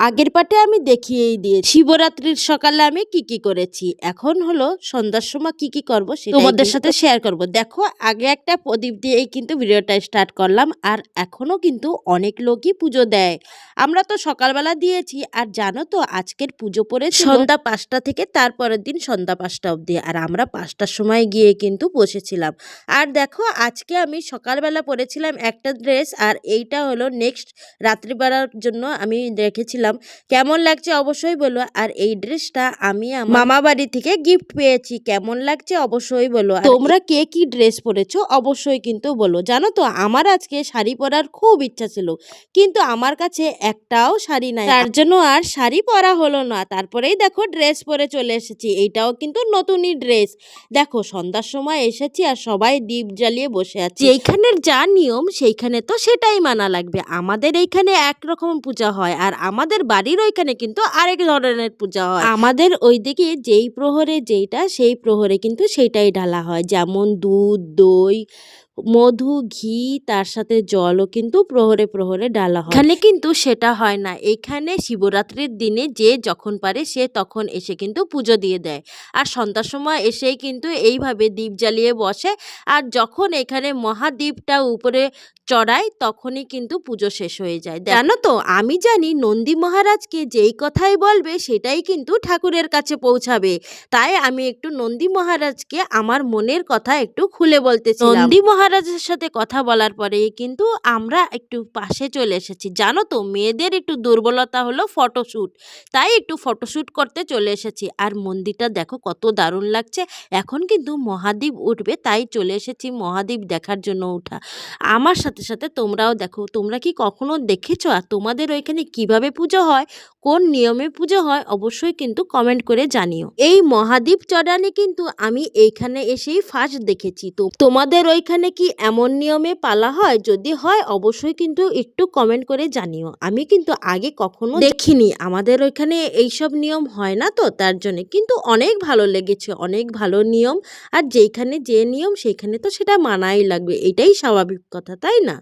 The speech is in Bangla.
আগের পাটে আমি দেখিয়েই দিয়েছি শিবরাত্রির সকালে আমি কি করেছি। এখন হলো সন্ধ্যার সময় কি করব সেটা তোমাদের সাথে শেয়ার করব। দেখো, আগে একটা প্রদীপ দিয়েই কিন্তু ভিডিওটা স্টার্ট করলাম, আর এখনো কিন্তু অনেক লোকই পুজো দেয়। আমরা তো সকালবেলা দিয়েছি, আর জানো তো আজকের পুজো পড়েছিল সন্ধ্যা 5টা থেকে তারপরের দিন সন্ধ্যা 5টা অবধি, আর আমরা 5টার সময় গিয়ে কিন্তু বসেছিলাম। আর দেখো, আজকে আমি সকালবেলা পরেছিলাম একটা ড্রেস, আর এইটা হলো নেক্সট রাত্রিবেলার জন্য আমি রেখেছিলাম। কেমন লাগছে অবশ্যই বলো। আর এই ড্রেসটা আমি আমার মামা বাড়ি থেকে গিফট পেয়েছি। কেমন লাগছে অবশ্যই বলো। তোমরা কে কি ড্রেস পরেছো অবশ্যই কিন্তু বলো। জানো তো, আমার আজকে শাড়ি পরার খুব ইচ্ছা ছিল, কিন্তু আমার কাছে একটাও শাড়ি নাই, তার জন্য আর শাড়ি পরা হলো না। তারপরেই দেখো ড্রেস পরে চলে এসেছি। এইটাও কিন্তু নতুনই ড্রেস। দেখো, সন্ধ্যার সময় এসেছি আর সবাই দীপ জ্বালিয়ে বসে আছে। এইখানের যা নিয়ম সেইখানে তো সেটাই মানা লাগবে। আমাদের এইখানে একরকম পূজা হয়, আর আমাদের বাড়ির ওইখানে কিন্তু আরেক ধরনের পূজা হয়। আমাদের ওইদিকে যেই প্রহরে যেইটা, সেই প্রহরে কিন্তু সেইটাই ঢালা হয়। যেমন দুধ, দই, মধু, ঘি, তার সাথে জলও কিন্তু প্রহরে প্রহরে ডালা হয়। এখানে কিন্তু সেটা হয় না। এখানে শিবরাত্রির দিনে যে যখন পারে সে তখন এসে কিন্তু পুজো দিয়ে দেয়, আর সন্ধ্যার সময় এসেই কিন্তু এইভাবে দীপ জ্বালিয়ে বসে। আর যখন এখানে মহাদীপটা উপরে চড়ায় তখনই কিন্তু পুজো শেষ হয়ে যায়। জানো তো, আমি জানি নন্দী মহারাজকে যেই কথাই বলবে সেটাই কিন্তু ঠাকুরের কাছে পৌঁছাবে। তাই আমি একটু নন্দী মহারাজকে আমার মনের কথা একটু খুলে বলতেছিলাম। নন্দী মহারাজের সাথে কথা বলার পরে কিন্তু আমরা একটু পাশে চলে এসেছি। জানো তো, মেয়েদের একটু দুর্বলতা হলো ফটোশ্যুট, তাই একটু ফটোশ্যুট করতে চলে এসেছি। আর মন্দিরটা দেখো কত দারুণ লাগছে। এখন কিন্তু মহাদীপ উঠবে, তাই চলে এসেছি মহাদীপ দেখার জন্য উঠা। আমার সাথে সাথে তোমরাও দেখো। তোমরা কি কখনো দেখেছো? আর তোমাদের ওইখানে কিভাবে পুজো হয়, কোন নিয়মে পুজো হয়, অবশ্যই কিন্তু কমেন্ট করে জানিও। এই মহাদীপ চড়ানি কিন্তু আমি এইখানে এসেই ফার্স্ট দেখেছি। তো তোমাদের ওইখানে কি এমন নিয়মে পালা হয়? যদি হয় অবশ্যই কিন্তু একটু কমেন্ট করে জানিও। আমি কিন্তু আগে কখনো দেখিনি। আমাদের ওইখানে এইসব নিয়ম হয় না, তো তার জন্য কিন্তু অনেক ভালো লেগেছে। অনেক ভালো নিয়ম, আর যেইখানে যে নিয়ম সেইখানে তো সেটা মানাই লাগবে, এটাই স্বাভাবিক কথা, তাই না?